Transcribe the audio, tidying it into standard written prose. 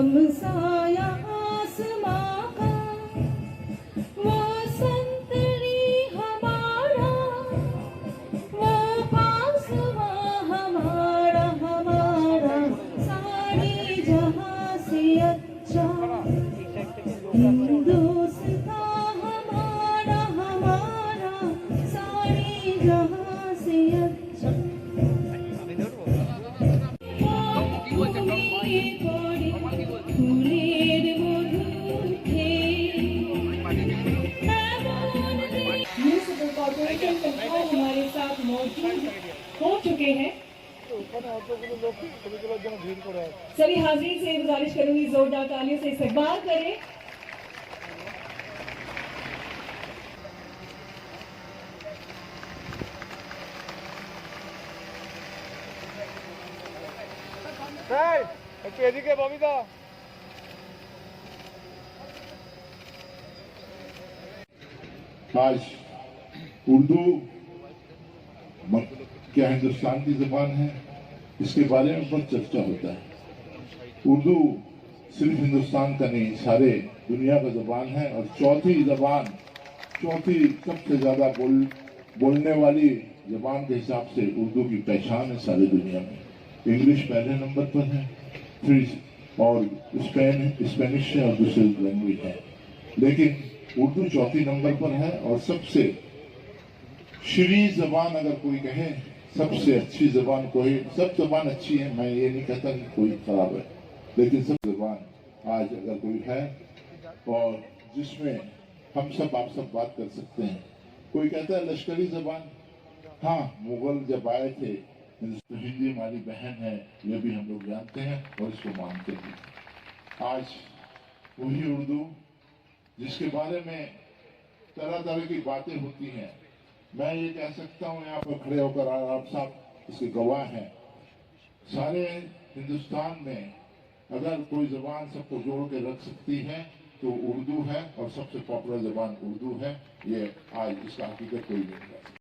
हमसाया आसमां का वो संतरी हमारा, वो पासवा हमारा, हमारा सारी जहां से अच्छा हिंदुस्तान हमारा, हमारा सारी जहां से अच्छा। हमारे साथ मौजूद हो चुके हैं। सभी हाजिरीन से गुजारिश करूंगी जोरदार तालियों से इस्तकबाल करें। आज उर्दू क्या हिंदुस्तान की ज़बान है, इसके बारे में बहुत चर्चा होता है। उर्दू सिर्फ हिंदुस्तान का नहीं, सारे दुनिया का ज़बान है और चौथी सबसे ज़्यादा बोलने वाली ज़बान के हिसाब से उर्दू की पहचान है सारी दुनिया में। इंग्लिश पहले नंबर पर है, फिर और स्पेनिश है और दूसरी लैंग्वेज है, लेकिन उर्दू चौथी नंबर पर है। और सबसे शीरीं ज़बान अगर कोई कहे, सबसे अच्छी ज़बान कोई, सब ज़बान अच्छी है, मैं ये नहीं कहता कि कोई खराब है, लेकिन सब ज़बान आज अगर कोई है और जिसमें हम सब आप सब बात कर सकते हैं। कोई कहता है लश्करी ज़बान, हाँ मुगल जब आए थे, हिंदी हमारी बहन है, ये भी हम लोग जानते हैं और इसको मानते हैं। आज वही उर्दू जिसके बारे में तरह तरह की बातें होती हैं, मैं ये कह सकता हूँ यहाँ पर खड़े होकर, आप साहब इसके गवाह हैं, सारे हिंदुस्तान में अगर कोई ज़बान सबको जोड़ के रख सकती है तो उर्दू है, और सबसे पॉपुलर ज़बान उर्दू है। ये आज इसका हकीकत कोई नहीं है।